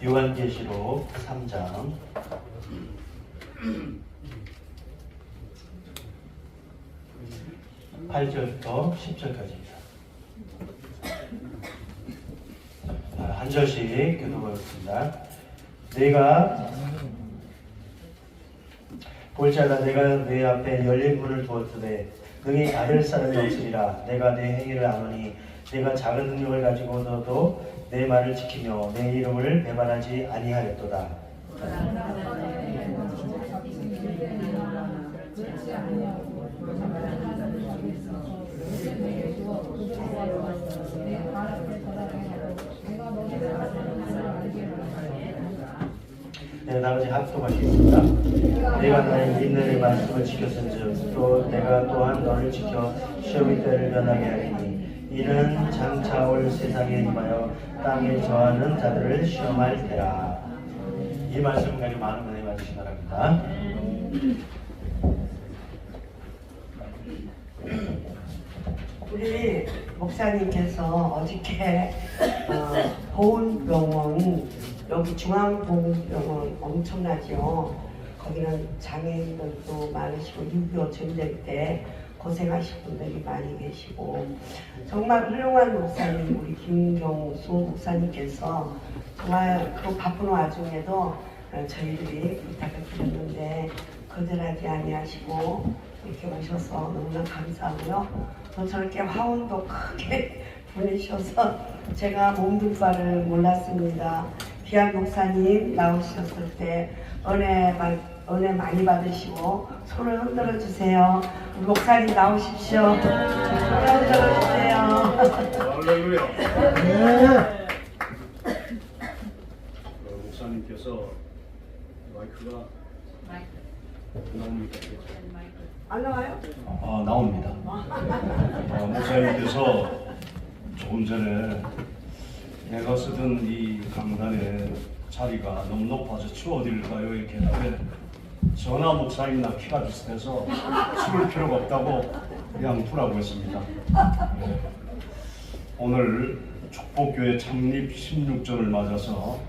요한계시록 3장 8절부터 10절까지입니다. 한 절씩 교독하겠습니다. 내가 볼지어다 내가 내 앞에 열린 문을 두었으되 능히 닫을 사람이 없으리라. 내가 내 행위를 아노니 내가 작은 능력을 가지고 너도 내 말을 지키며 내 이름을 배반하지 아니하였도다. 네, 나머지 합독하시겠습니다. 내가 너의 인내의 말씀을 지켰은즉 또 내가 또한 너를 지켜 시험의 때를 면하게 하리니 이는 장차 올 세상에 임하여 땅에 저하는 자들을 시험할 때라. 이 말씀 가지고 많은 은혜 받으시기 바랍니다. 우리 목사님께서 어저께 보훈병원, 여기 중앙보훈병원 엄청나죠. 거기는 장애인들도 많으시고 6.25 전쟁 때 고생하신 분들이 많이 계시고 정말 훌륭한 목사님, 우리 김경수 목사님께서 정말 그 바쁜 와중에도 저희들이 부탁을 드렸는데 거절하지 아니하시고 이렇게 오셔서 너무나 감사하고요. 또 저렇게 화원도 크게 보내셔서 제가 몸둘 바를 몰랐습니다. 귀한 목사님 나오셨을 때 은혜 많이 받으시고 손을 흔들어 주세요. 우리 목사님 나오십시오. 손을 흔들어 주세요. 할렐루야. 목사님께서 마이크가 나옵니까? 안 나와요? 나옵니다. 목사님께서 조금 전에 내가 쓰던 이 강단의 자리가 너무 높아서 치워드릴까요? 이렇게 했는데 전하 목사님이나 키가 비슷해서 치울 필요가 없다고 그냥 두라고 했습니다. 네. 오늘 축복교회 창립 16전을 맞아서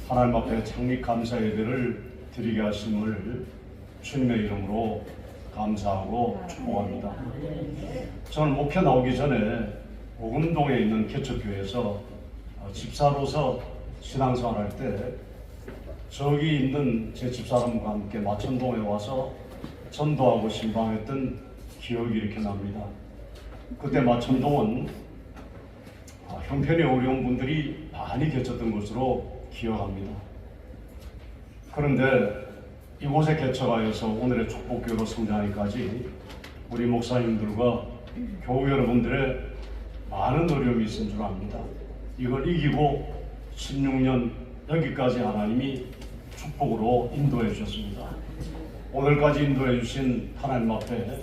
하나님 앞에 창립 감사 예배를 드리게 하심을 주님의 이름으로 감사하고 축복합니다. 저는 목회 나오기 전에 오금동에 있는 개척교회에서 집사로서 신앙생활 할 때 저기 있는 제 집사람과 함께 마천동에 와서 전도하고 신방했던 기억이 이렇게 납니다. 그때 마천동은 형편이 어려운 분들이 많이 계셨던 것으로 기억합니다. 그런데 이곳에 개척하여서 오늘의 축복교회로 성장하기까지 우리 목사님들과 교우 여러분들의 많은 어려움이 있은 줄 압니다. 이걸 이기고 16년 여기까지 하나님이 축복으로 인도해 주셨습니다. 오늘까지 인도해 주신 하나님 앞에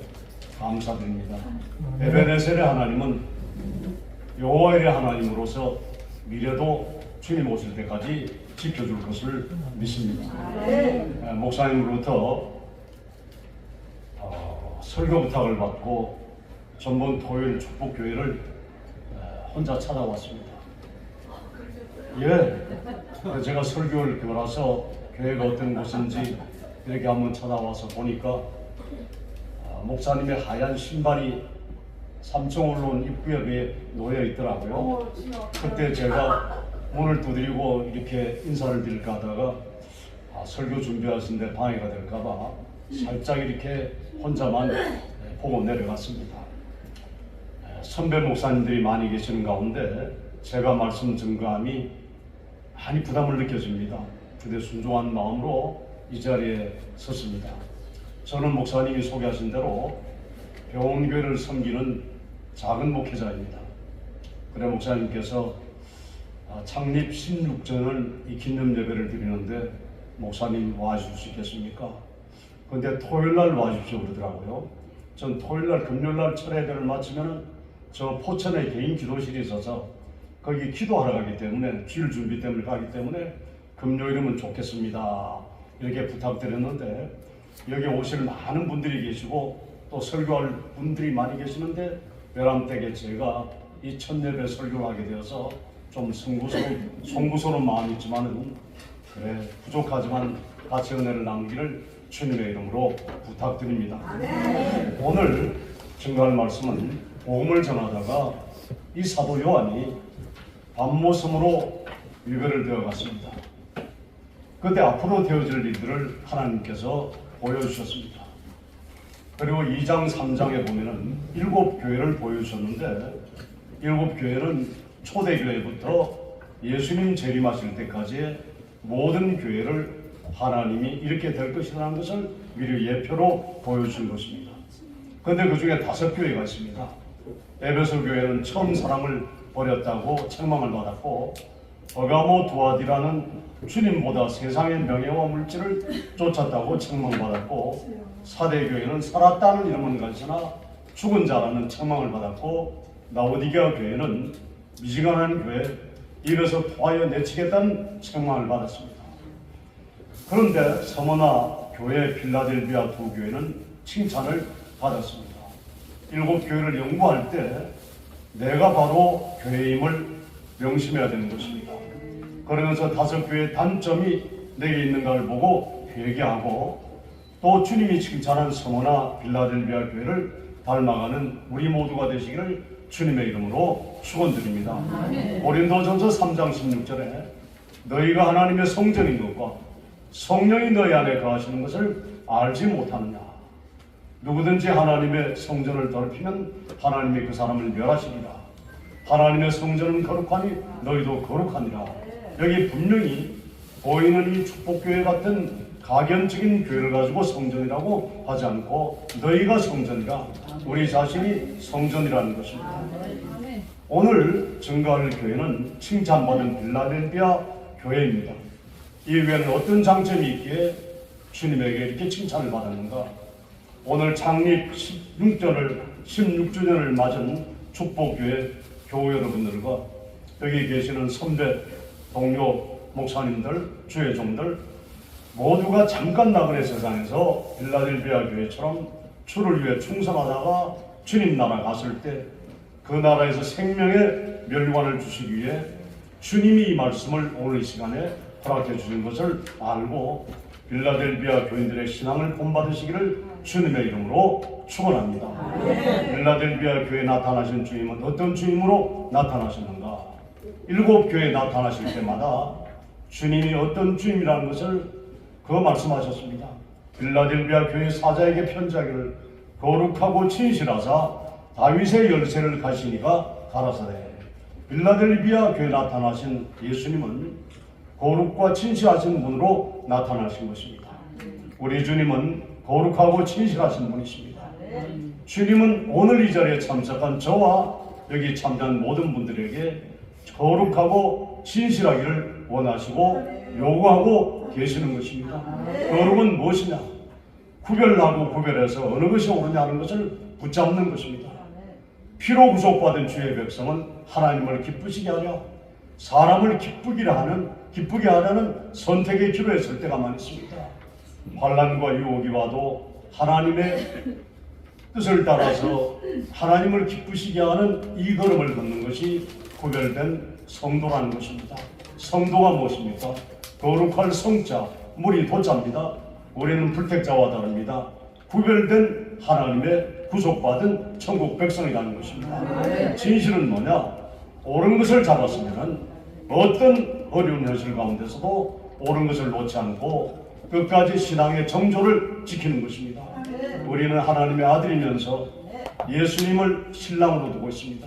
감사드립니다. 에베네셀의 하나님은 여호와의 하나님으로서 미래도 주님 오실 때까지 지켜줄 것을 믿습니다. 목사님으로부터 설교 부탁을 받고 전번 토요일 축복교회를 혼자 찾아왔습니다. 예, 제가 설교를 교라서 교회가 어떤 곳인지 이렇게 한번 찾아와서 보니까 목사님의 하얀 신발이 3층 올라온 입구에 놓여 있더라고요. 그때 제가 문을 두드리고 이렇게 인사를 드릴까 하다가 설교 준비하시는데 방해가 될까봐 살짝 이렇게 혼자만 보고 내려갔습니다. 선배 목사님들이 많이 계시는 가운데 제가 말씀 증거함이 많이 부담을 느껴집니다. 그때 순종한 마음으로 이 자리에 섰습니다. 저는 목사님이 소개하신 대로 병원교회를 섬기는 작은 목회자입니다. 그래 목사님께서 창립 16전을 이 기념 예배를 드리는데 목사님 와주실 수 있겠습니까? 근데 토요일날 와주십시오 그러더라고요. 전 토요일날 금요일날 철회대를 마치면 저 포천에 개인 기도실이 있어서 거기 기도하러 가기 때문에 주일 준비 때문에 가기 때문에 금요일이면 좋겠습니다 이렇게 부탁드렸는데 여기 오실 많은 분들이 계시고 또 설교할 분들이 많이 계시는데 외람되게 제가 이 첫 예배 설교를 하게 되어서 좀 송구스러운 마음이 있지만은 그래 부족하지만 같이 은혜를 나누기를 주님의 이름으로 부탁드립니다. 오늘 증거할 말씀은 복음을 전하다가 이 사도 요한이 밤모섬으로 유배를 되어 갔습니다. 그때 앞으로 되어질 일들을 하나님께서 보여주셨습니다. 그리고 2장 3장에 보면은 7교회를 보여주셨는데 7교회는 초대교회부터 예수님 재림하실 때까지의 모든 교회를 하나님이 이렇게 될 것이라는 것을 미리 예표로 보여준 것입니다. 그런데 그 중에 5교회가 있습니다. 에베소 교회는 처음 사랑을 버렸다고 책망을 받았고, 버가모 두아디라는 주님보다 세상의 명예와 물질을 쫓았다고 책망받았고, 사대교회는 살았다는 이름은 가지나 죽은 자라는 책망을 받았고, 라오디게아 교회는 미지근한 교회, 입에서 토하여 내치겠다는 책망을 받았습니다. 그런데 서머나 교회 필라델비아 두 교회는 칭찬을 받았습니다. 7교회를 연구할 때 내가 바로 교회임을 명심해야 되는 것입니다. 그러면서 5교회의 단점이 내게 있는가를 보고 회개하고, 또 주님이 칭찬한 서머나 필라델비아 교회를 닮아가는 우리 모두가 되시기를 주님의 이름으로 축원드립니다. 고린도전서 3장 16절에 너희가 하나님의 성전인 것과 성령이 너희 안에 거하시는 것을 알지 못하느냐. 누구든지 하나님의 성전을 더럽히면 하나님이 그 사람을 멸하시리라. 하나님의 성전은 거룩하니 너희도 거룩하니라. 여기 분명히 보이는 이 축복교회 같은 가견적인 교회를 가지고 성전이라고 하지 않고 너희가 성전이라, 우리 자신이 성전이라는 것입니다. 오늘 증거할 교회는 칭찬받은 필라델비아 교회입니다. 이 교회는 어떤 장점이 있기에 주님에게 이렇게 칭찬을 받았는가? 오늘 창립 16주년을 맞은 축복교회 교우 여러분들과 여기 계시는 선배, 동료, 목사님들, 주의 종들 모두가 잠깐 나그네 세상에서 필라델비아 교회처럼 주를 위해 충성하다가 주님 나라 갔을 때 그 나라에서 생명의 멸관을 주시기 위해 주님이 이 말씀을 오늘 이 시간에 허락해 주신 것을 알고 필라델비아 교인들의 신앙을 본받으시기를 주님의 이름으로 축원합니다. 필라델비아 교회에 나타나신 주님은 어떤 주님으로 나타나셨는가? 7교회에 나타나실 때마다 주님이 어떤 주님이라는 것을 말씀하셨습니다. 필라델비아 교회 사자에게 편지하기를 거룩하고 진실하사 다윗의 열쇠를 가시니가 가라사대. 필라델비아 교회에 나타나신 예수님은 거룩과 진실하신 분으로 나타나신 것입니다. 우리 주님은 거룩하고 진실하신 분이십니다. 주님은 오늘 이 자리에 참석한 저와 여기 참여한 모든 분들에게 거룩하고 진실하기를 원하시고 요구하고 계시는 것입니다. 거룩은 무엇이냐? 구별하고 구별해서 어느 것이 옳으냐 하는 것을 붙잡는 것입니다. 피로 구속받은 주의 백성은 하나님을 기쁘시게 하려 사람을 기쁘게 하려는 선택의 길로 했을 때가 많이 있습니다. 환난과 유혹이 와도 하나님의 뜻을 따라서 하나님을 기쁘시게 하는 이 걸음을 걷는 것이 구별된 성도라는 것입니다. 성도가 무엇입니까? 거룩할 성자, 물이 도자입니다. 우리는 불택자와 다릅니다. 구별된 하나님의 구속받은 천국 백성이라는 것입니다. 진실은 뭐냐? 옳은 것을 잡았으면 어떤 어려운 현실 가운데서도 옳은 것을 놓지 않고 끝까지 신앙의 정조를 지키는 것입니다. 우리는 하나님의 아들이면서 예수님을 신랑으로 두고 있습니다.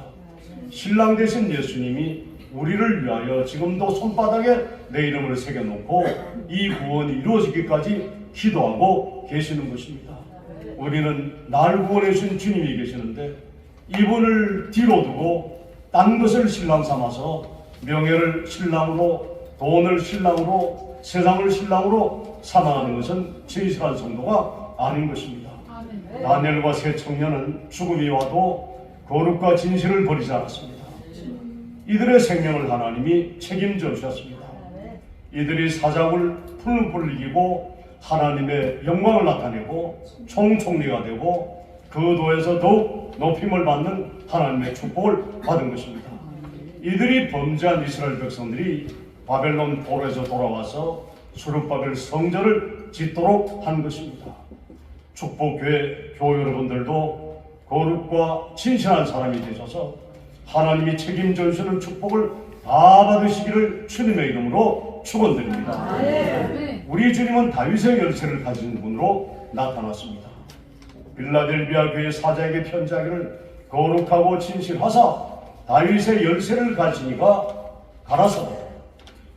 신랑 되신 예수님이 우리를 위하여 지금도 손바닥에 내 이름을 새겨놓고 이 구원이 이루어지기까지 기도하고 계시는 것입니다. 우리는 날 구원해 주신 주님이 계시는데 이분을 뒤로 두고 딴 것을 신랑 삼아서 명예를 신랑으로, 돈을 신랑으로, 세상을 신랑으로 삼아가는 것은 진실한 성도가 아닌 것입니다. 다니엘과 세 청년은 죽음이 와도 거룩과 진실을 버리지 않았습니다. 이들의 생명을 하나님이 책임져 주셨습니다. 이들이 사자굴 풀을 이기고 하나님의 영광을 나타내고 총총리가 되고 그 도에서 더욱 높임을 받는 하나님의 축복을 받은 것입니다. 이들이 범죄한 이스라엘 백성들이 바벨론 포로에서 돌아와서 수르바벨 성전을 짓도록 한 것입니다. 축복교회 교우 여러분들도 거룩과 진실한 사람이 되셔서 하나님이 책임져 주시는 축복을 다 받으시기를 주님의 이름으로 축원드립니다. 우리 주님은 다윗의 열쇠를 가진 분으로 나타났습니다. 빌라델비아 교회 사자에게 편지하기를 거룩하고 진실하사 다윗의 열쇠를 가지니가 가라사대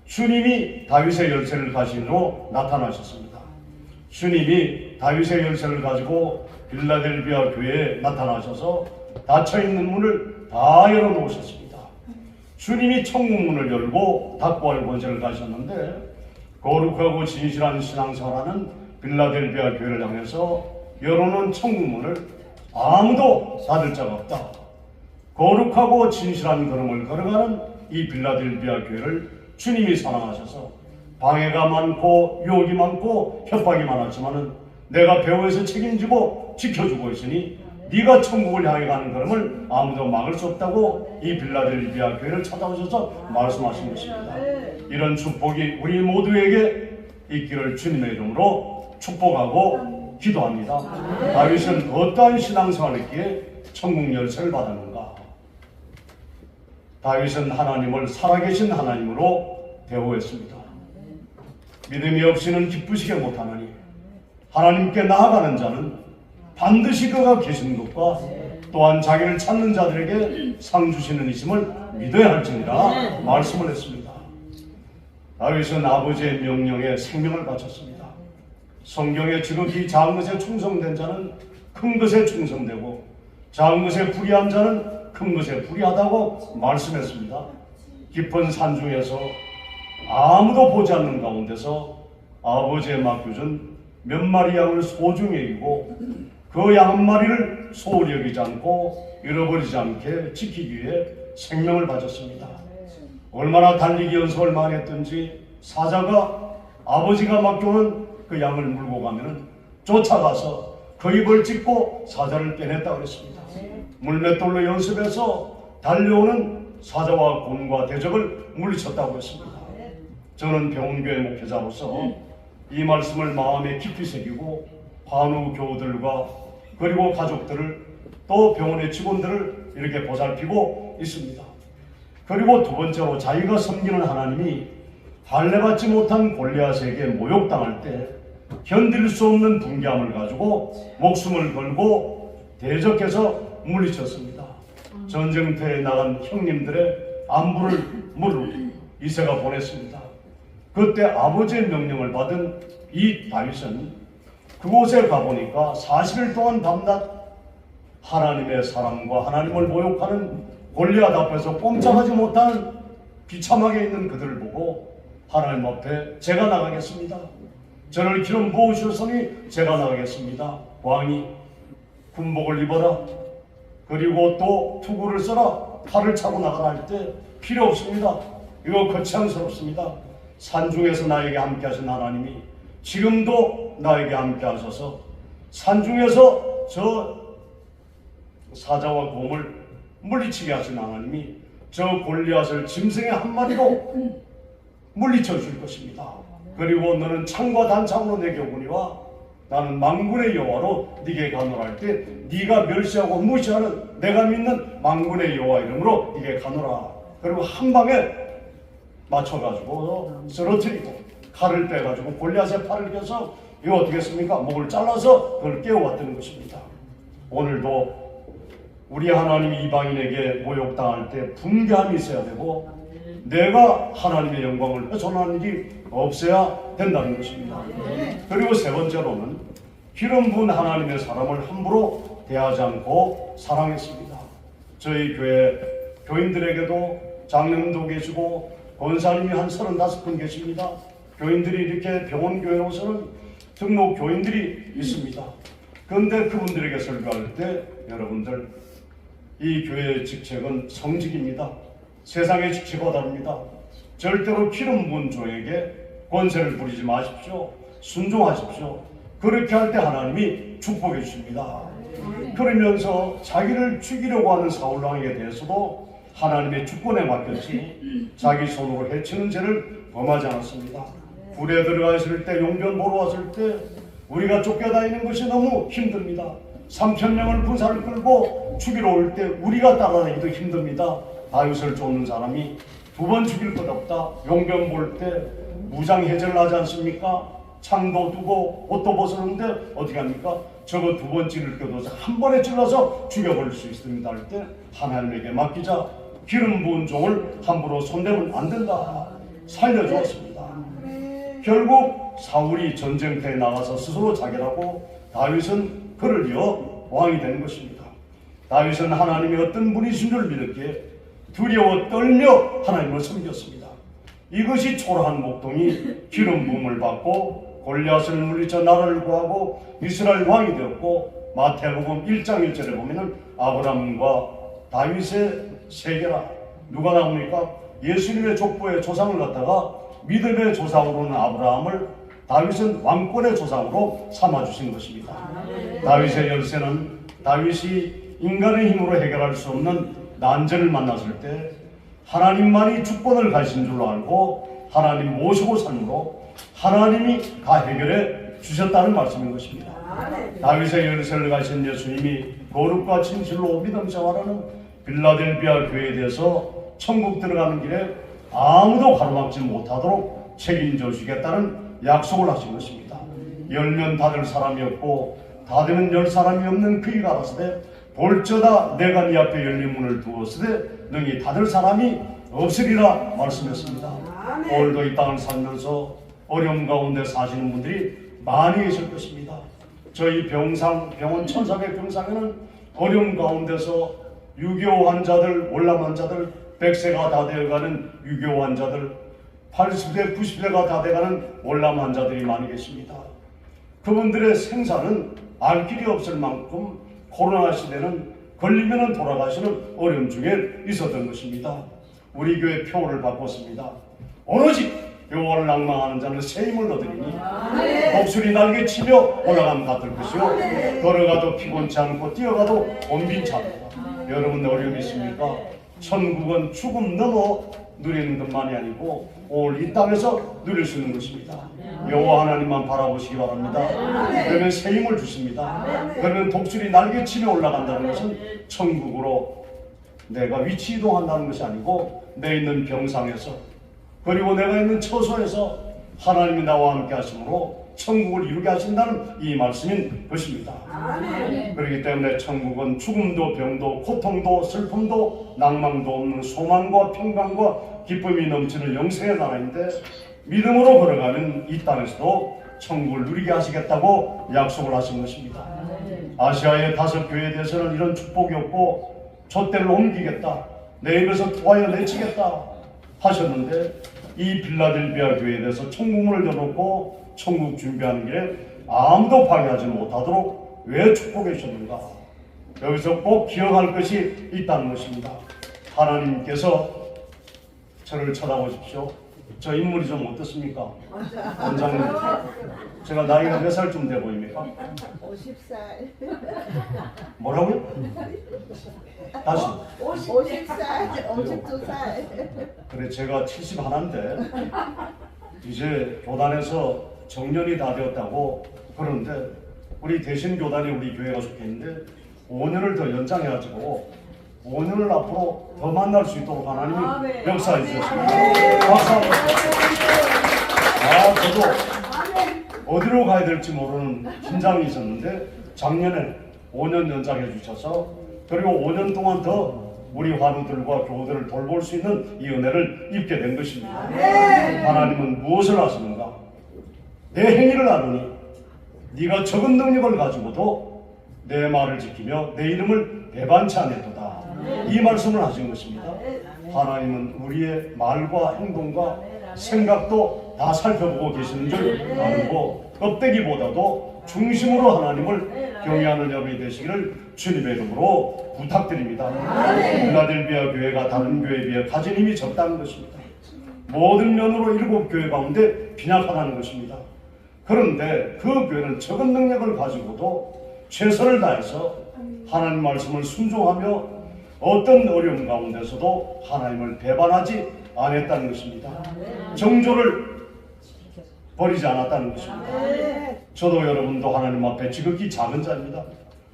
주님이 다윗의 열쇠를 가진으로 나타나셨습니다. 주님이 다윗의 열쇠를 가지고 빌라델비아 교회에 나타나셔서 닫혀있는 문을 다 열어놓으셨습니다. 주님이 천국문을 열고 닫고 할 권세를 가셨는데 거룩하고 진실한 신앙생활하는 빌라델비아 교회를 향해서 열어놓은 천국문을 아무도 닫을 자가 없다. 거룩하고 진실한 걸음을 걸어가는 이 빌라델비아 교회를 주님이 사랑하셔서 방해가 많고 유혹이 많고 협박이 많았지만은 내가 배후에서 책임지고 지켜주고 있으니 네가 천국을 향해 가는 걸음을 아무도 막을 수 없다고 이 빌라델비아 교회를 찾아오셔서 말씀하신 것입니다. 이런 축복이 우리 모두에게 있기를 주님의 이름으로 축복하고 기도합니다. 다윗은 어떠한 신앙생활을 했기에 천국 열쇠를 받았는가? 다윗은 하나님을 살아계신 하나님으로 대우했습니다. 믿음이 없이는 기쁘시게 못하나니 하나님께 나아가는 자는 반드시 그가 계신 것과 또한 자기를 찾는 자들에게 상 주시는 이심을 믿어야 할지니라 말씀을 했습니다. 다윗은 아버지의 명령에 생명을 바쳤습니다. 성경에 지극히 작은 것에 충성된 자는 큰 것에 충성되고 작은 것에 불의한 자는 큰 것에 불의하다고 말씀했습니다. 깊은 산 중에서 아무도 보지 않는 가운데서 아버지의 맡겨준 몇 마리 양을 소중히 여기고 그 양 한 마리를 소홀히 여기지 않고 잃어버리지 않게 지키기 위해 생명을 바쳤습니다. 얼마나 달리기 연습을 많이 했든지 사자가 아버지가 맡겨온 그 양을 물고 가면은 쫓아가서 그 입을 찢고 사자를 빼냈다고 했습니다. 물맷돌로 연습해서 달려오는 사자와 곤과 대적을 물리쳤다고 했습니다. 저는 병원교회 목회자로서 이 말씀을 마음에 깊이 새기고 환우 교우들과 그리고 가족들을 또 병원의 직원들을 이렇게 보살피고 있습니다. 그리고 두 번째로 자기가 섬기는 하나님이 할례받지 못한 골리앗에게 모욕당할 때 견딜 수 없는 분개함을 가지고 목숨을 걸고 대적해서 물리쳤습니다. 전쟁터에 나간 형님들의 안부를 물을 이새가 보냈습니다. 그때 아버지의 명령을 받은 이 다윗은 그곳에 가보니까 40일 동안 밤낮 하나님의 사랑과 하나님을 모욕하는 골리앗 앞에서 꼼짝하지 못하는 비참하게 있는 그들을 보고 하나님 앞에 제가 나가겠습니다. 저를 기름 부으셨으니 제가 나가겠습니다. 왕이 군복을 입어라. 그리고 또 투구를 써라. 칼을 차고 나가라 할 때 필요 없습니다. 이거 거창스럽습니다. 산중에서 나에게 함께 하신 하나님이 지금도 나에게 함께 하셔서 산중에서 저 사자와 곰을 물리치게 하신 하나님이 저 골리앗을 짐승의 한 마리로 물리쳐 줄 것입니다. 그리고 너는 창과 단창으로 내게 오거니와 나는 만군의 여호와로 네게 가노라 할 때 네가 멸시하고 무시하는 내가 믿는 만군의 여호와 이름으로 네게 가노라. 그리고 한 방에 맞춰가지고 쓰러뜨리고 칼을 빼가지고 골리앗의 팔을 껴서 이거 어떻게 했습니까? 목을 잘라서 그걸 깨워왔던 것입니다. 오늘도 우리 하나님이 이방인에게 모욕당할 때 분개함이 있어야 되고 내가 하나님의 영광을 훼손하는 일이 없어야 된다는 것입니다. 그리고 세 번째로는 기름 부은 하나님의 사람을 함부로 대하지 않고 사랑했습니다. 저희 교회 교인들에게도 장로님도 계시고 권사님이 한 35분 계십니다. 교인들이 이렇게 병원교회에 오서는 등록 교인들이 있습니다. 그런데 그분들에게 설교할 때 여러분들 이 교회의 직책은 성직입니다. 세상의 직책과 다릅니다. 절대로 기름 부은 종에게 권세를 부리지 마십시오. 순종하십시오. 그렇게 할 때 하나님이 축복해 주십니다. 그러면서 자기를 죽이려고 하는 사울왕에게 대해서도 하나님의 주권에 맡겼지 자기 손으로 해치는 죄를 범하지 않았습니다. 굴에 들어가 있을 때, 용변 보러 왔을 때 우리가 쫓겨다니는 것이 너무 힘듭니다. 3,000명을 군사를 끌고 죽이러 올 때 우리가 따라다니기도 힘듭니다. 다윗을 쫓는 사람이 2번 죽일 것 없다. 용변 볼 때 무장 해제를 하지 않습니까? 창도 두고 옷도 벗었는데 어떻게 합니까? 저거 2번 찌를 껴도 한 번에 찔러서 죽여버릴 수 있습니다 할 때 하나님에게 맡기자 기름 부은 종을 함부로 손대면 안 된다. 살려주었습니다. 결국 사울이 전쟁터에 나가서 스스로 자결하고 다윗은 그를 이어 왕이 된 것입니다. 다윗은 하나님이 어떤 분이신 줄 믿었기에 두려워 떨며 하나님을 섬겼습니다. 이것이 초라한 목동이 기름 부음을 받고 골리앗을 물리쳐 나라를 구하고 이스라엘 왕이 되었고, 마태복음 1장 1절에 보면은 아브라함과 다윗의 세계라 누가 나옵니까? 예수님의 족보의 조상을 갖다가 믿음의 조상으로는 아브라함을 다윗은 왕권의 조상으로 삼아주신 것입니다. 다윗의 열쇠는 다윗이 인간의 힘으로 해결할 수 없는 난제를 만났을 때 하나님만이 주권을 가진 줄로 알고 하나님 모시고 삶으로 하나님이 다 해결해 주셨다는 말씀인 것입니다. 다윗의 열쇠를 가진 예수님이 거룩과 진실로 믿음 생활하는 빌라델비아 교회에 대해서 천국 들어가는 길에 아무도 가로막지 못하도록 책임져 주겠다는 약속을 하신 것입니다. 열면 닫을 사람이 없고 닫으면 열 사람이 없는 그이가 가라사대 볼저다 내가 네 앞에 열린 문을 두었으되 능히 닫을 사람이 없으리라 말씀했습니다. 오늘도 이 땅을 살면서 어려움 가운데 사시는 분들이 많이 계실 것입니다. 저희 병원 1400 병상에는 어려움 가운데서 유교 환자들, 월남 환자들, 100세가 다 되어가는 유교 환자들, 80세, 90세가 다 되어가는 월남 환자들이 많이 계십니다. 그분들의 생사는 알 길이 없을 만큼 코로나 시대는 걸리면 돌아가시는 어려움 중에 있었던 것입니다. 우리 교회 표를 바꿨습니다. 오로지 여호와를 낭망하는 자는 새 힘을 얻으리니 독수리 날개 치며 올라가면 같을 것이요 걸어가도 피곤치 않고 뛰어가도 온빈치 않다. 여러분 어려움이 있습니까? 천국은 죽음 넘어 누리는 것만이 아니고 오늘 이 땅에서 누릴 수 있는 것입니다. 여호와 하나님만 바라보시기 바랍니다. 그러면 새 힘을 주십니다. 그러면 독수리 날개 치며 올라간다는 것은 천국으로 내가 위치 이동한다는 것이 아니고 내 있는 병상에서 그리고 내가 있는 처소에서 하나님이 나와 함께 하심으로 천국을 이루게 하신다는 이 말씀인 것입니다. 그렇기 때문에 천국은 죽음도 병도 고통도 슬픔도 낭망도 없는 소망과 평강과 기쁨이 넘치는 영생의 나라인데 믿음으로 걸어가는 이 땅에서도 천국을 누리게 하시겠다고 약속을 하신 것입니다. 아시아의 5 교회에 대해서는 이런 축복이 없고 촛대를 옮기겠다, 내 입에서 토하여 내치겠다 하셨는데 이 빌라델비아 교회에 대해서 천국문을 열어놓고 천국 준비하는 길에 아무도 방해하지 못하도록 왜 축복해 주셨는가? 여기서 꼭 기억할 것이 있다는 것입니다. 하나님께서 저를 쳐다보십시오. 저 인물이 좀 어떻습니까? 원장님, 제가 나이가 몇 살쯤 돼 보입니까? 50살. 뭐라고요? 다시. 50살, 52살. 그래, 제가 71인데 이제 교단에서 정년이 다 되었다고 그러는데 우리 대신 교단에 우리 교회가 속해 있는데 5년을 더 연장해가지고 5년을 앞으로 더 만날 수 있도록 하나님이 역사해 주셨습니다. 박수합니다. 저도 어디로 가야 될지 모르는 긴장이 있었는데 작년에 5년 연장해 주셔서 그리고 5년 동안 더 우리 환우들과 교우들을 돌볼 수 있는 이 은혜를 입게 된 것입니다. 하나님은 무엇을 하시는가? 내 행위를 아느니 네가 적은 능력을 가지고도 내 말을 지키며 내 이름을 배반치 않았도다. 이 말씀을 하신 것입니다. 하나님은 우리의 말과 행동과 생각도 다 살펴보고 계시는 줄 알고 껍데기보다도 중심으로 하나님을 경외하는 여러분이 되시기를 주님의 이름으로 부탁드립니다. 빌라델비아 교회가 다른 교회에 비해 가진 힘이 적다는 것입니다. 모든 면으로 7 교회 가운데 빈약하다는 것입니다. 그런데 그 교회는 적은 능력을 가지고도 최선을 다해서 하나님 말씀을 순종하며 어떤 어려움 가운데서도 하나님을 배반하지 않았다는 것입니다. 정조를 버리지 않았다는 것입니다. 저도 여러분도 하나님 앞에 지극히 작은 자입니다.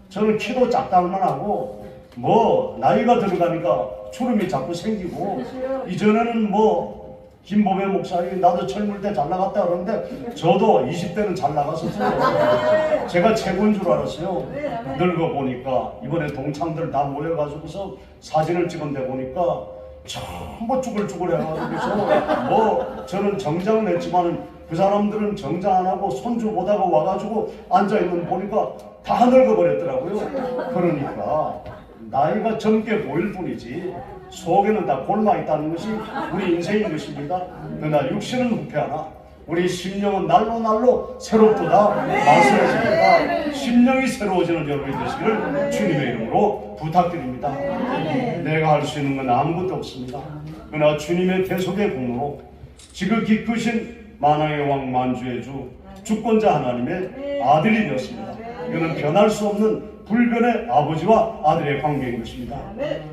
저는 키도 작다만 하고 뭐 나이가 들어가니까 주름이 자꾸 생기고, 이전에는 뭐 김보배 목사님이 나도 젊을 때 잘 나갔다 그러는데 저도 20대는 잘 나갔었어요. 제가 최고인 줄 알았어요. 늙어 보니까 이번에 동창들 다 모여가지고서 사진을 찍은데 보니까 전부 쭈글쭈글 해가지고서 뭐 저는 정장은 했지만은 그 사람들은 정장 안 하고 손주 보다가 와가지고 앉아있는 보니까 다 늙어버렸더라고요. 그러니까 나이가 젊게 보일 뿐이지 속에는 다 골마 있다는 것이 우리 인생인 것입니다. 그러나 육신은 후패하나 우리 심령은 날로 새롭도다 말씀하십니다. 심령이 새로워지는 여러분이 되시기를 주님의 이름으로 부탁드립니다. 내가 할 수 있는 건 아무것도 없습니다. 그러나 주님의 대속의 공로로 지극히 크신 만왕의 왕 만주의 주 주권자 하나님의 아들이 되었습니다. 이거는 변할 수 없는 불변의 아버지와 아들의 관계인 것입니다.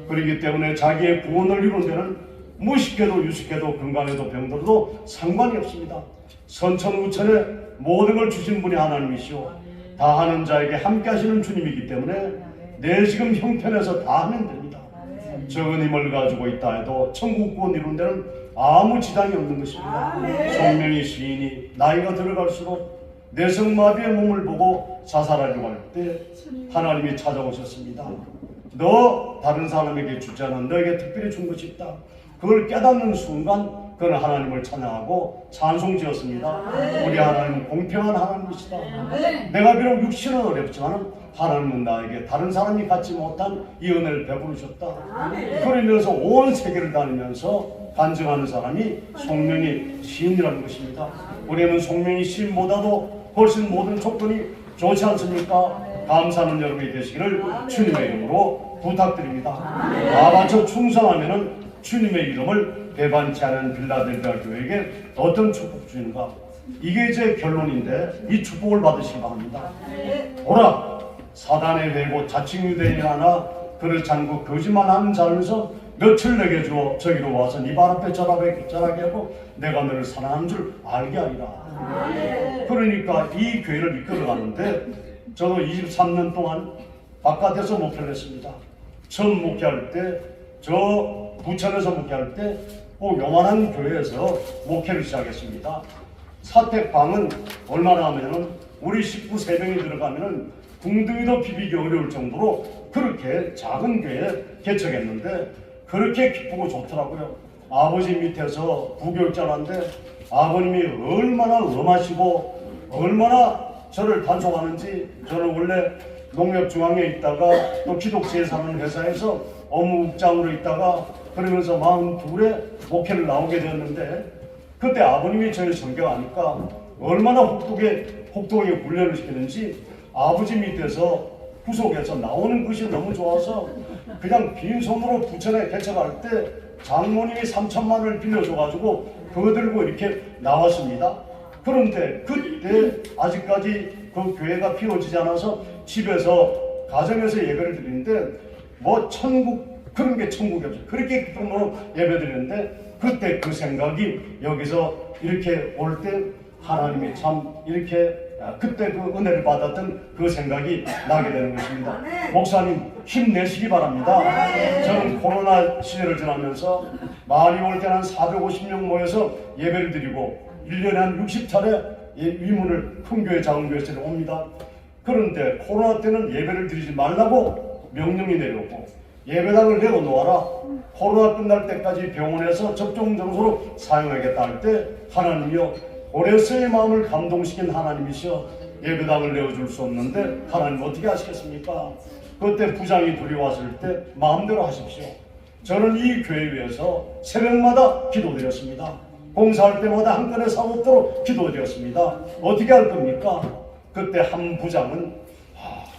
그렇기 때문에 자기의 구원을 이룬 데는 무식해도 유식해도 건강해도 병들어도 상관이 없습니다. 선천후천에 모든 걸 주신 분이 하나님이시오, 다 하는 자에게 함께 하시는 주님이기 때문에 내 지금 형편에서 다 하면 됩니다. 적은 힘을 가지고 있다 해도 천국 구원 이룬 데는 아무 지장이 없는 것입니다. 성명이 시인이 나이가 들어갈수록 내성마비의 몸을 보고 자살하려고 할 때 하나님이 찾아오셨습니다. 너 다른 사람에게 주지 않아 너에게 특별히 준 것이 있다. 그걸 깨닫는 순간 그는 하나님을 찬양하고 찬송지었습니다. 우리 하나님은 공평한 하나님이시다. 내가 비록 육신은 어렵지만 하나님은 나에게 다른 사람이 갖지 못한 이 은혜를 베푸셨다. 그러면서 온 세계를 다니면서 간증하는 사람이 송명이 시인이라는 것입니다. 우리는 송명이 시인보다도 훨씬 모든 조건이 좋지 않습니까? 감사하는 여러분이 되시기를 주님의 이름으로 부탁드립니다. 나같이 충성하면은 주님의 이름을 배반치 않은 빌라델비아 교회에게 어떤 축복 주는가? 이게 제 결론인데 이 축복을 받으시기 바랍니다. 오라 사단의 회고 자칭 유대인 하나 그릇 잔고 거짓말하는 자면서 며칠 내게 주어 저기로 와서 네 발 앞에 절하게 하고 내가 너를 사랑하는 줄 알게 하리라. 그러니까 이 교회를 이끌어가는데 저도 23년 동안 바깥에서 목회를 했습니다. 처음 목회할 때 저 부천에서 목회할 때 꼭 요만한 교회에서 목회를 시작했습니다. 사택방은 얼마나 하면은 우리 식구 3명이 들어가면은 궁둥이도 비비기 어려울 정도로 그렇게 작은 교회에 개척했는데 그렇게 기쁘고 좋더라고요. 아버지 밑에서 부교육자라는데 아버님이 얼마나 엄하시고 얼마나 저를 단속하는지. 저는 원래 농협중앙에 있다가 또 기독제사하는 회사에서 업무국장으로 있다가 그러면서 42에 목회를 나오게 되었는데 그때 아버님이 저를 섬겨하니까 얼마나 혹독하게 훈련을 시키는지 아버지 밑에서 구속에서 나오는 것이 너무 좋아서 그냥 빈손으로 부천에 개척할 때 장모님이 3천만 원을 빌려줘가지고 그거 들고 이렇게 나왔습니다. 그런데 그때 아직까지 그 교회가 피워지지 않아서 집에서 가정에서 예배를 드리는데 뭐 천국 그런 게 천국이 없어요. 그렇게 기쁨으로 예배 드리는데 그때 그 생각이 여기서 이렇게 올 때 하나님이 참 이렇게 그때 그 은혜를 받았던 그 생각이 나게 되는 것입니다. 목사님 힘내시기 바랍니다. 저는 코로나 시대를 지나면서 많이 올 때는 한 450명 모여서 예배를 드리고 1년에 한 60차례 위문을 큰 교회 작은 교회에서 옵니다. 그런데 코로나 때는 예배를 드리지 말라고 명령이 내려오고 예배당을 내고 놓아라. 코로나 끝날 때까지 병원에서 접종 장소로 사용하겠다 할 때 하나님이여 고레스의 마음을 감동시킨 하나님이시여 예배당을 내어줄 수 없는데 하나님 어떻게 하시겠습니까? 그때 부장이 둘이 왔을 때 마음대로 하십시오. 저는 이 교회 위해서 새벽마다 기도드렸습니다. 공사할 때마다 한 건의 사고 없도록 기도드렸습니다. 어떻게 할 겁니까? 그때 한 부장은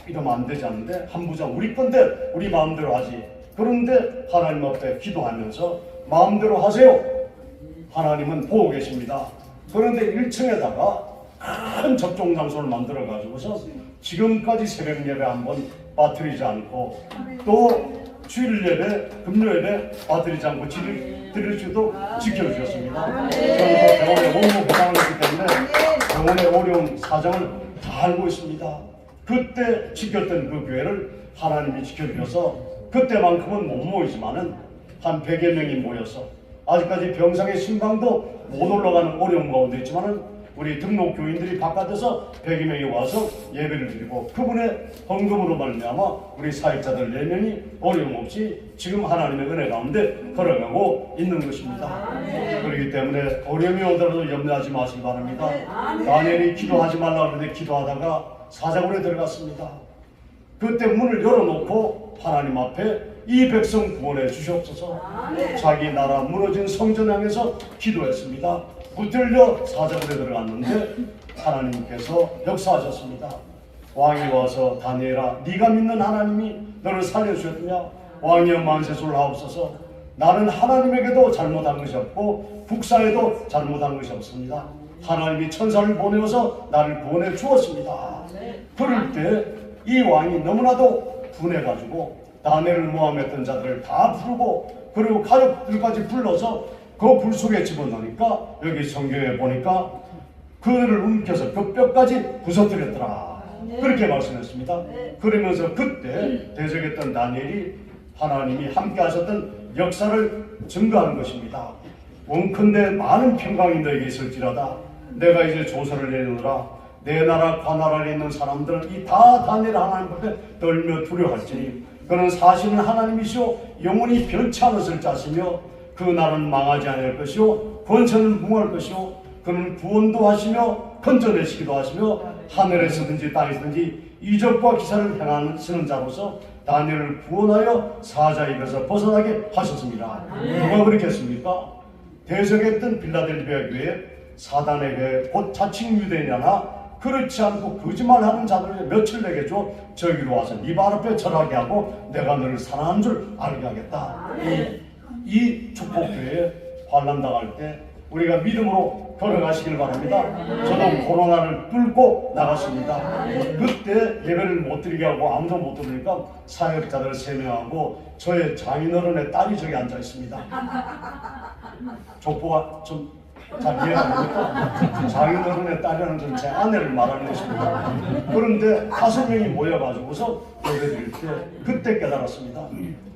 이러면 안 되지 않는데 한 부장 우리 건데 우리 마음대로 하지. 그런데 하나님 앞에 기도하면서 마음대로 하세요. 하나님은 보고 계십니다. 그런데 1층에다가 큰 접종 장소를 만들어 가지고서 지금까지 새벽 예배 한번 빠뜨리지 않고 또 주일 예배, 금요 예배 빠뜨리지 않고 드릴 수 있도록 지켜주셨습니다. 저는 병원에 업무 보장을 했기 때문에 병원의 어려운 사정을 다 알고 있습니다. 그때 지켰던 그 교회를 하나님이 지켜주셔서 그때만큼은 못 모이지만은 한 100여 명이 모여서 아직까지 병상의 신방도 못 올라가는 어려운 가운데 있지만은 우리 등록 교인들이 바깥에서 100여 명이 와서 예배를 드리고 그분의 헌금으로 말미암아 우리 사역자들 4명이 어려움 없이 지금 하나님의 은혜 가운데 걸어가고 있는 것입니다. 그렇기 때문에 어려움이 오더라도 염려하지 마시기 바랍니다. 다니엘이 기도하지 말라고 하는데 기도하다가 사자굴에 들어갔습니다. 그때 문을 열어놓고 하나님 앞에 이 백성 구원해 주시옵소서. 자기 나라 무너진 성전 향해서 기도했습니다. 붙들려 사자굴에 들어갔는데 하나님께서 역사하셨습니다. 왕이 와서 다니엘아 네가 믿는 하나님이 너를 살려주셨느냐. 왕이여 만세sul 하옵소서. 나는 하나님에게도 잘못한 것이 없고 국사에도 잘못한 것이 없습니다. 하나님이 천사를 보내어서 나를 구원해 주었습니다. 그럴 때 이 왕이 너무나도 분해가지고 다니엘을 모함했던 자들을 다 부르고 그리고 가족들까지 불러서 그 불 속에 집어넣으니까 여기 성경에 보니까 그들을 움켜서 그 뼈까지 부서뜨렸더라. 그렇게 말씀했습니다. 그러면서 그때 대적했던 다니엘이 하나님이 함께 하셨던 역사를 증거하는 것입니다. 원컨대 많은 평강이 너에게 있을지라다 내가 이제 조서를 내놓으라. 내 나라 관나라에 있는 사람들은 이 다 다니엘 하나님 앞에 떨며 두려워할지니 그는 사실은 하나님이시오 영원히 변치 않았을 자시며 그 나라는 망하지 않을 것이요 권세는 무할 것이요 그는 구원도 하시며 건져내시기도 하시며 하늘에서든지 땅에서든지 이적과 기사를 행하시는 자로서 다니엘을 구원하여 사자 입에서 벗어나게 하셨습니다. 누가 그렇게 했습니까? 대적했던 빌라델비아 교회 사단의 교회 곧 자칭 유대인이나 그렇지 않고 거짓말하는 자들을 며칠 내게 줘 저기로 와서 네 발 앞에 절하게 하고 내가 너를 사랑하는 줄 알게 하겠다. 이 축복교회에 환난 당할 때 우리가 믿음으로 걸어가시길 바랍니다. 저도 코로나를 뚫고 나갔습니다. 그때 예배를 못 드리게 하고 아무도 못 들으니까 사역자들 3명하고 저의 장인어른의 딸이 저기 앉아 있습니다. 족보가 좀 잘 이해가 안 됩니까? 장인어른의 딸이라는 건 제 아내를 말하는 것입니다. 그런데 5명이 모여가지고서 예배 드릴 때 그때 깨달았습니다.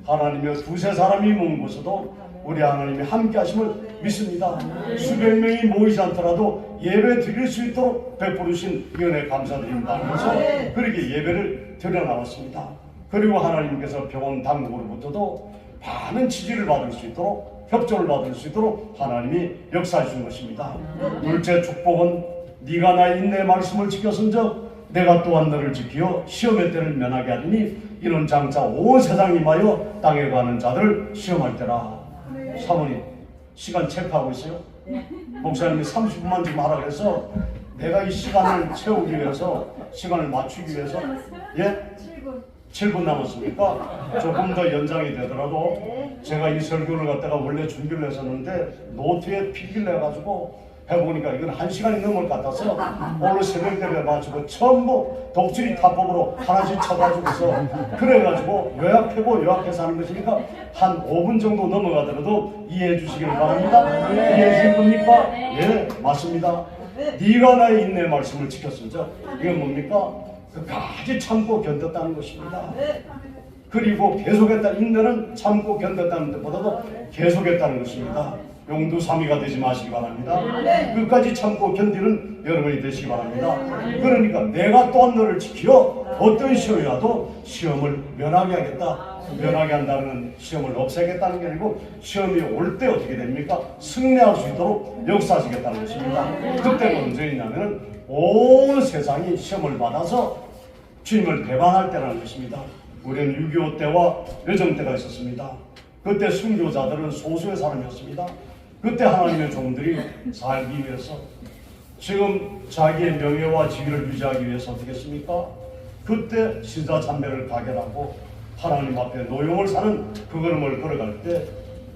하나님의 2-3사람이 모은 곳에도 우리 하나님이 함께 하심을 믿습니다. 수백 명이 모이지 않더라도 예배 드릴 수 있도록 베풀으신 이 은혜 감사드립니다. 그래서 그렇게 예배를 드려 나왔습니다. 그리고 하나님께서 병원 당국으로부터도 많은 지지를 받을 수 있도록 협조를 받을 수 있도록 하나님이 역사해 주신 것입니다. 둘째 축복은 네가 나의 인내의 말씀을 지켰은즉 내가 또한 너를 지키어 시험의 때를 면하게 하리니 이는 장차 온 세상이 임하여 땅에 가는 자들을 시험할 때라. 사모님 시간 체크하고 있어요? 목사님이 30분만 좀 하라 그래서 내가 이 시간을 채우기 위해서 시간을 맞추기 위해서 7분 남았습니까? 조금 더 연장이 되더라도 제가 이 설교를 갖다가 원래 준비를 했었는데 노트에 필기를 해가지고 해보니까 이건 1시간이 넘을 것 같아서 오늘 새벽대에 맞추고 전부 독수리 타법으로 하나씩 쳐가지고서 그래가지고 요약해서 하는 것이니까 한 5분 정도 넘어가더라도 이해해 주시기를 바랍니다. 이해해 주실 겁니까? 예, 맞습니다. 네가 나의 인내의 말씀을 지켰습니다. 이건 뭡니까? 끝까지 참고 견뎠다는 것입니다. 그리고 계속했다. 인내는 참고 견뎠다는 것보다도 계속했다는 것입니다. 용두사미가 되지 마시기 바랍니다. 끝까지 참고 견디는 여러분이 되시기 바랍니다. 그러니까 내가 또한 너를 지켜 어떤 시험이 와도 시험을 면하게 하겠다. 면하게 한다는 시험을 없애겠다는 게 아니고 시험이 올 때 어떻게 됩니까? 승리할 수 있도록 역사하시겠다는 것입니다. 그때가 언제냐면 온 세상이 시험을 받아서 주님을 배반할 때라는 것입니다. 우리는 6.25 때와 여정 때가 있었습니다. 그때 순교자들은 소수의 사람이었습니다. 그때 하나님의 종들이 살기 위해서 지금 자기의 명예와 지위를 유지하기 위해서 어떻게 했습니까? 그때 신사참배를 가결하고 하나님 앞에 노용을 사는 그 걸음을 걸어갈 때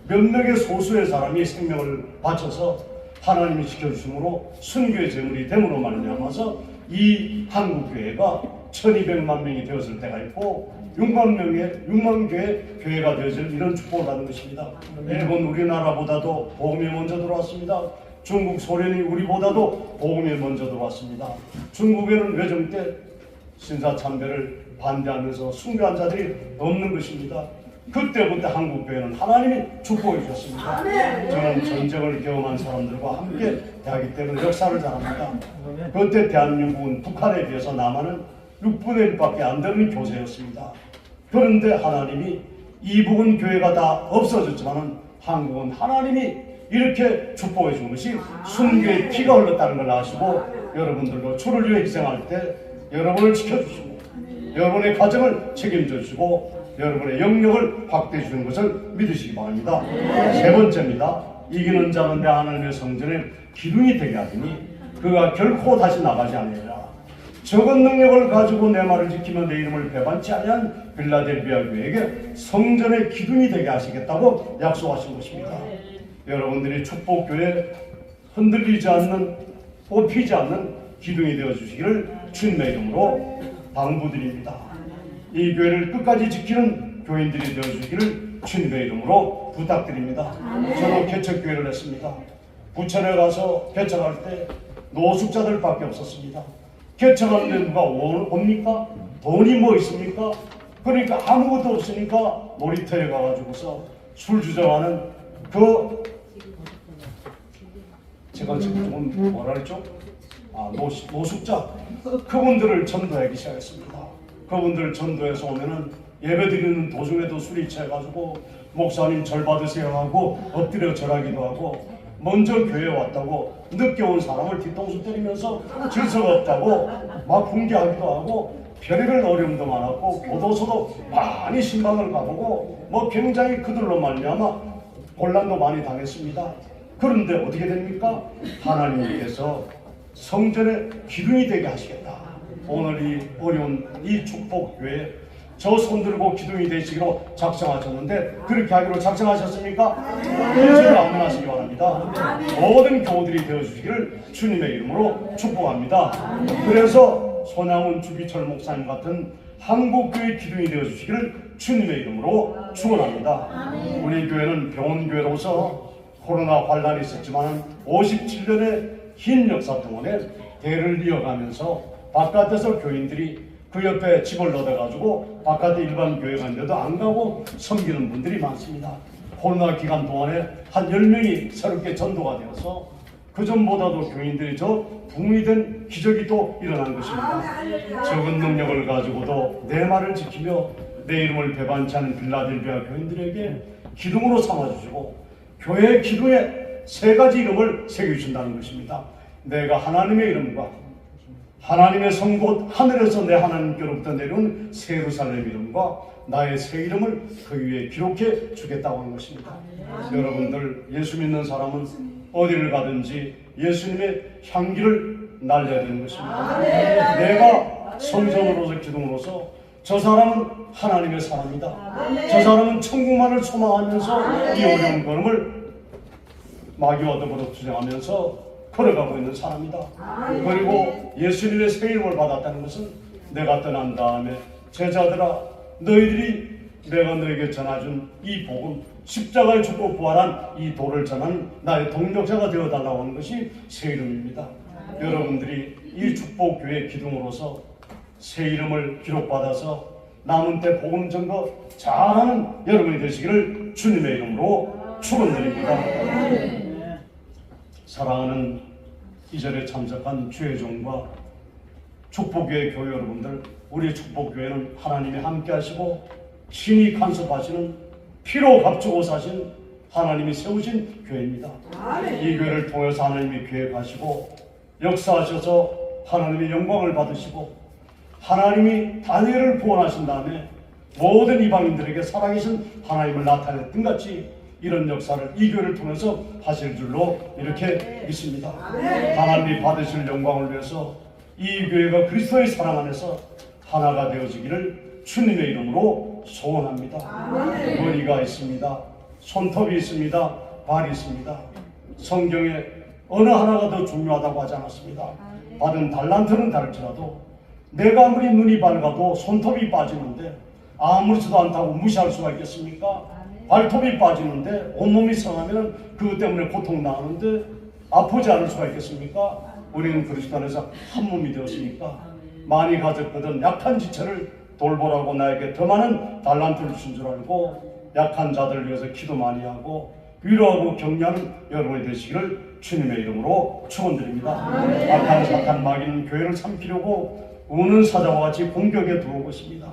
몇 명의 소수의 사람이 생명을 바쳐서 하나님이 지켜주심으로 순교의 제물이 됨으로 말미암아서 이 한국교회가 1200만 명이 되었을 때가 있고 6만 교회 교회가 되어질 이런 축복을 받는 것입니다. 일본 우리나라보다도 복음이 먼저 들어왔습니다. 중국 소련이 우리보다도 복음이 먼저 들어왔습니다. 중국에는 외정 때 신사참배를 반대하면서 숭배한 자들이 없는 것입니다. 그때부터 한국 교회는 하나님이 축복해 주셨습니다. 저는 전쟁을 경험한 사람들과 함께 대하기 때문에 역사를 잘 압니다. 그때 대한민국은 북한에 비해서 남한은 6분의 1밖에 안 되는 교세였습니다. 그런데 하나님이 이북은 교회가 다 없어졌지만 한국은 하나님이 이렇게 축복해 준 것이 순교의 피가 흘렀다는 걸 아시고 여러분들도 주를 위해 희생할 때 여러분을 지켜주시고 여러분의 가정을 책임져 주시고 여러분의 영역을 확대해 주는 것을 믿으시기 바랍니다. 세 번째입니다. 이기는 자는 내 하나님의 성전에 기둥이 되게 하리니 그가 결코 다시 나가지 않으리라. 적은 능력을 가지고 내 말을 지키며 내 이름을 배반치 아니한 빌라델비아 교회에게 성전의 기둥이 되게 하시겠다고 약속하신 것입니다. 여러분들이 축복교회 흔들리지 않는 뽑히지 않는 기둥이 되어 주시기를 주님의 이름으로 당부드립니다. 이 교회를 끝까지 지키는 교인들이 되어 주시기를 주님의 이름으로 부탁드립니다. 저는 개척교회를 했습니다. 부천에 가서 개척할 때 노숙자들밖에 없었습니다. 개척하는데 누가 옵니까? 돈이 뭐 있습니까? 그러니까 아무것도 없으니까 놀이터에 가가지고서 술 주정하는 제가 지금 뭐라 그랬죠? 노숙자 그분들을 전도하기 시작했습니다. 그분들 전도해서 오면은 예배드리는 도중에도 술이 취해가지고 목사님 절 받으세요 하고 엎드려 절하기도 하고 먼저 교회에 왔다고 늦게 온 사람을 뒤통수 때리면서 질서가 없다고 막 훈계하기도 하고 별의별 어려움도 많았고 교도소도 많이 신방을 가보고 뭐 굉장히 그들로 말미암아 곤란도 많이 당했습니다. 그런데 어떻게 됩니까? 하나님께서 성전의 기둥이 되게 하시겠다. 오늘 이 어려운 이 축복교회 저 손들고 기둥이 되시기로 작정하셨는데 그렇게 하기로 작정하셨습니까? 주를 아멘하시기 바랍니다. 모든 교우들이 되어주시기를 주님의 이름으로 축복합니다. 그래서 손양훈 주기철 목사님 같은 한국교회 기둥이 되어주시기를 주님의 이름으로 축원합니다. 우리 교회는 병원교회로서 코로나 환란이 있었지만 57년의 긴 역사 동안에 대를 이어가면서 바깥에서 교인들이 그 옆에 집을 얻어가지고 바깥에 일반 교회 갔는데도 안 가고 섬기는 분들이 많습니다. 코로나 기간 동안에 한 10명이 새롭게 전도가 되어서 그전보다도 교인들이 저 붕이 된 기적이 또 일어난 것입니다. 적은 능력을 가지고도 내 말을 지키며 내 이름을 배반치 않은 빌라델비아 교인들에게 기둥으로 삼아주시고 교회의 기둥에 3가지 이름을 새겨주신다는 것입니다. 내가 하나님의 이름과 하나님의 성곳 하늘에서 내 하나님께로부터 내려온 새 예루살렘 이름과 나의 새 이름을 그 위에 기록해 주겠다고 하는 것입니다. 여러분들 예수 믿는 사람은 어디를 가든지 예수님의 향기를 날려야 되는 것입니다. 내가 성전으로서 기둥으로서 저 사람은 하나님의 사람이다. 저 사람은 천국만을 소망하면서 이 어려운 걸음을 마귀와 더불어 투쟁하면서 걸어가고 있는 사람이다. 그리고 예수님의 새 이름을 받았다는 것은 내가 떠난 다음에 제자들아 너희들이 내가 너에게 전해준 이 복음 십자가에 죽고 부활한 이 도를 전하는 나의 동력자가 되어달라고 하는 것이 새 이름입니다. 여러분들이 이 축복교회 기둥으로서 새 이름을 기록받아서 남은 때 복음 전거 잘하는 여러분이 되시기를 주님의 이름으로 축원드립니다. 사랑하는 이 절에 참석한 주의 종과 축복교회 교회 여러분들, 우리 축복교회는 하나님이 함께 하시고 신이 간섭하시는 피로 값주고 사신 하나님이 세우신 교회입니다. 이 교회를 통해서 하나님이 계획하시고 역사하셔서 하나님의 영광을 받으시고 하나님이 다니엘을 구원하신 다음에 모든 이방인들에게 살아계신 하나님을 나타냈던 같이 이런 역사를 이 교회를 통해서 하실 줄로 이렇게 믿습니다. 하나님이 받으실 영광을 위해서 이 교회가 그리스도의 사랑 안에서 하나가 되어지기를 주님의 이름으로 소원합니다. 머리가 있습니다. 손톱이 있습니다. 발이 있습니다. 성경에 어느 하나가 더 중요하다고 하지 않았습니다. 받은 달란트는 다를지라도 내가 아무리 눈이 밝아도 손톱이 빠지는데 아무렇지도 않다고 무시할 수가 있겠습니까? 발톱이 빠지는데 온몸이 상하면 그것 때문에 고통 나는데 아프지 않을 수가 있겠습니까? 우리는 그리스도 안에서 한 몸이 되었으니까 많이 가졌거든 약한 지체를 돌보라고 나에게 더 많은 달란트를 준 줄 알고 약한 자들을 위해서 기도 많이 하고 위로하고 격려하는 여러분이 되시기를 주님의 이름으로 축원드립니다. 악한 사탄 마귀는 교회를 삼키려고 우는 사자와 같이 공격에 들어오고 있습니다.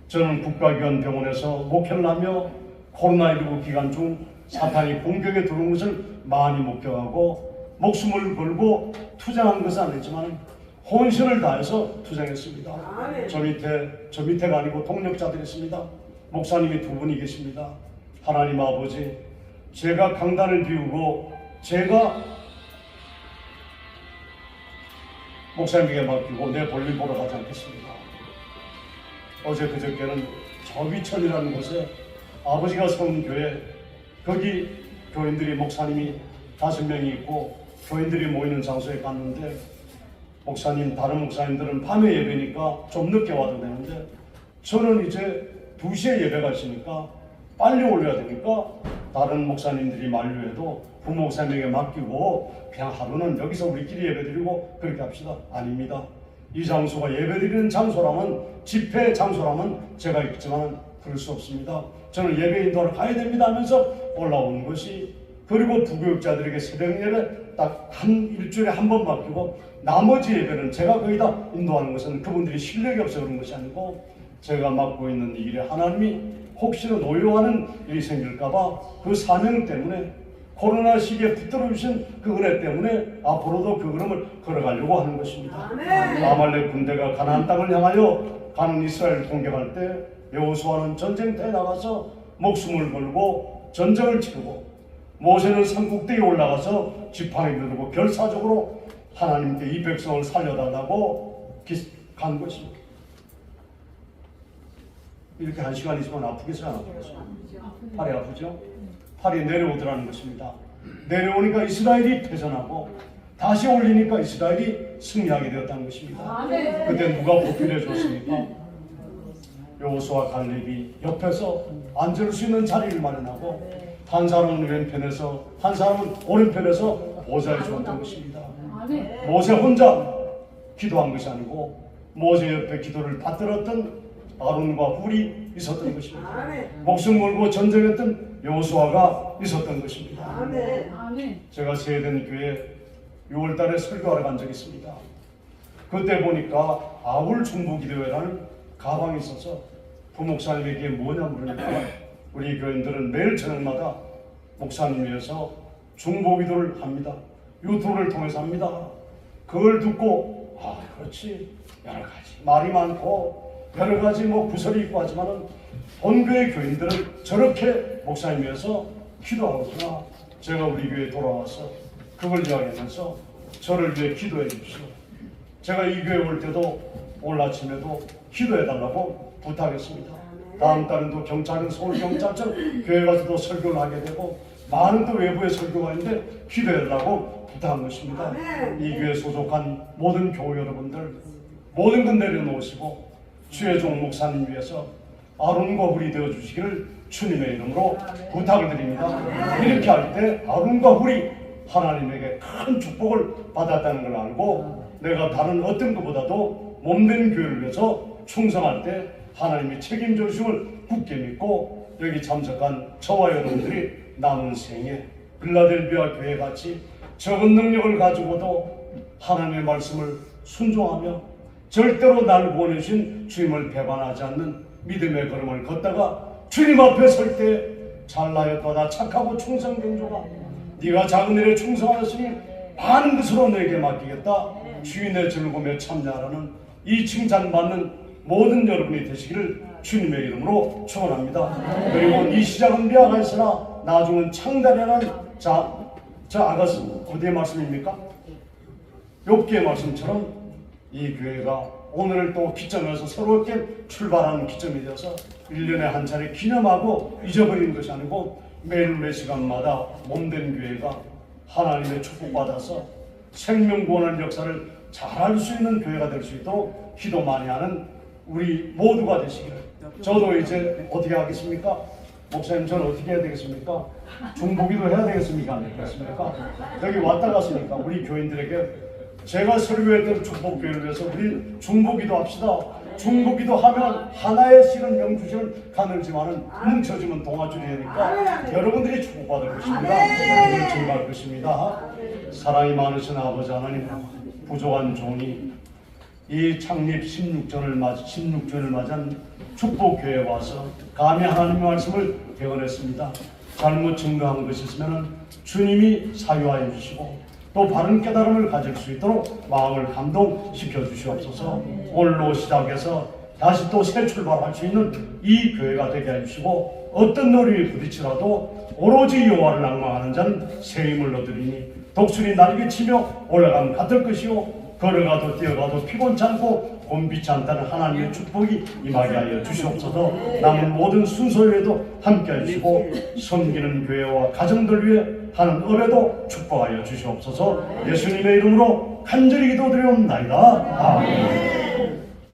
저는 국가기관 병원에서 목회를 하며 코로나19 기간 중 사탄이 공격에 들어온 것을 많이 목격하고 목숨을 걸고 투쟁한 것은 아니지만 혼신을 다해서 투쟁했습니다. 저 밑에가 아니고 동력자들이 있습니다. 목사님이 두 분이 계십니다. 하나님 아버지, 제가 강단을 비우고 제가 목사님에게 맡기고 내 볼일 보러 가지 않겠습니다. 어제 그저께는 저비천이라는 곳에 아버지가 세운 교회, 거기 교인들이 목사님이 5명이 있고 교인들이 모이는 장소에 갔는데 목사님, 다른 목사님들은 밤에 예배니까 좀 늦게 와도 되는데 저는 이제 2시에 예배가 있으니까 빨리 올려야 되니까 다른 목사님들이 만류해도 부목사님에게 맡기고 그냥 하루는 여기서 우리끼리 예배드리고 그렇게 합시다. 아닙니다. 이 장소가 예배드리는 장소라면, 집회 장소라면 제가 있지만 그럴 수 없습니다. 저는 예배 인도하러 가야 됩니다 하면서 올라오는 것이, 그리고 부교육자들에게 새벽 예배 딱 일주일에 한 번 맡기고 나머지 예배는 제가 거의 다 인도하는 것은 그분들이 실력이 없어 그런 것이 아니고 제가 맡고 있는 이 일에 하나님이 혹시나 노여워하는 일이 생길까봐 그 사명 때문에, 코로나 시기에 붙들어 주신 그 은혜 때문에 앞으로도 그 걸음을 걸어가려고 하는 것입니다. 아말렉 군대가 가나안 땅을 향하여 가는 이스라엘 공격할 때 여호수아는 전쟁터에 나가서 목숨을 걸고 전쟁을 치르고 모세는 산꼭대기에 올라가서 지팡이를 들고 결사적으로 하나님께 이 백성을 살려달라고 간 것입니다. 이렇게 한 시간 있으면 아프겠어요, 안 아프겠어요? 팔이 아프죠? 팔이 내려오더라는 것입니다. 내려오니까 이스라엘이 패전하고 다시 올리니까 이스라엘이 승리하게 되었다는 것입니다. 그때 누가 보필해 줬습니까? 여호수아 갈렙이 옆에서 앉을 수 있는 자리를 마련하고 한 사람은 왼편에서 한 사람은 오른편에서 보좌에 주었던 것입니다. 모세 혼자 기도한 것이 아니고 모세 옆에 기도를 받들었던 아론과 훌이 있었던 것입니다. 목숨 걸고 전쟁했던 여호수아가 있었던 것입니다. 제가 세대된 교회 6월달에 설교하러 간 적이 있습니다. 그때 보니까 아울 중보기도회라는 가방이 있어서 부목사님에게 뭐냐 물으니까 우리 교인들은 매일 저녁마다 목사님 위해서 중보기도를 합니다. 유튜브를 통해서 합니다. 그걸 듣고 그렇지, 여러 가지 말이 많고 여러 가지 구설이 있고 하지만은 본교회 교인들은 저렇게 목사님 위해서 기도하구나. 제가 우리 교회에 돌아와서 그걸 이야기하면서 저를 위해 기도해 주십시오. 제가 이 교회 올 때도 오늘 아침에도 기도해 달라고 부탁했습니다. 다음 달은 또 경찰은 서울경찰청 교회 가서도 설교를 하게 되고 많은 또 외부의 설교가 있는데 기도해 달라고 부탁한 것입니다. 이 교회에 소속한 모든 교회 여러분들 모든 건 내려놓으시고 주의 종 목사님 위해서 아론과 훌이 되어 주시기를 주님의 이름으로 부탁을 드립니다. 이렇게 할 때 아론과 훌이 하나님에게 큰 축복을 받았다는 걸 알고 내가 다른 어떤 것보다도 몸된 교회를 위해서 충성할 때 하나님이 책임져 주심을 굳게 믿고 여기 참석한 저와 여러분들이 남은 생에 빌라델비아 교회 같이 적은 능력을 가지고도 하나님의 말씀을 순종하며 절대로 날 보내주신 주님을 배반하지 않는 믿음의 걸음을 걷다가 주님 앞에 설 때 잘나였도다 착하고 충성된 자가 네가 작은 일에 충성하였으니 많은 것으로 너에게 맡기겠다. 주인의 즐거움에 참여하라는 이 칭찬받는 모든 여러분이 되시기를 주님의 이름으로 축원합니다. 그리고 이 시작은 미화가 있으나 나중은 창달이라는 저 아가스 어디의 말씀입니까? 욥기의 말씀처럼 이 교회가 오늘을 또 기점에서 새롭게 출발하는 기점이 되어서 1년에 한 차례 기념하고 잊어버리는 것이 아니고 매일 매 시간마다 몸된 교회가 하나님의 축복받아서 생명구원의 역사를 잘할 수 있는 교회가 될 수 있도록 기도 많이 하는 우리 모두가 되시기를 저도 이제 어떻게 하겠습니까? 목사님 저는 어떻게 해야 되겠습니까? 중보기도 해야 되겠습니까? 안 되겠습니까? 여기 왔다 갔으니까 우리 교인들에게 제가 설교했던 축복교회를 위해서 우리 중보기도 합시다. 중보기도 하면 하나의 씨는 영주시는 가늘지만은 뭉쳐지면 동아줄이 되니까 여러분들이 축복받을 것입니다. 오늘 증거할 것입니다. 사랑이 많으신 아버지 하나님, 부족한 종이 이 창립 16주년을 맞이한 축복교회에 와서 감히 하나님의 말씀을 개헌했습니다. 잘못 증거한 것이 있으면 주님이 사유하여 주시고 또 바른 깨달음을 가질 수 있도록 마음을 감동시켜 주시옵소서. 오늘로 시작해서 다시 또 새 출발할 수 있는 이 교회가 되게 해주시고 어떤 놀이에 부딪히라도 오로지 여호와를 낭망하는 자는 새 힘을 얻으리니 독수리 날개치며 올라가면 같을 것이요 걸어가도 뛰어가도 피곤치 않고 곤비치 않다는 하나님의 축복이 임하게 하여 주시옵소서. 남은 모든 순서에도 함께 하시고 섬기는 교회와 가정들 위해 하는 업에도 축복하여 주시옵소서. 예수님의 이름으로 간절히 기도드리옵나이다. 아멘.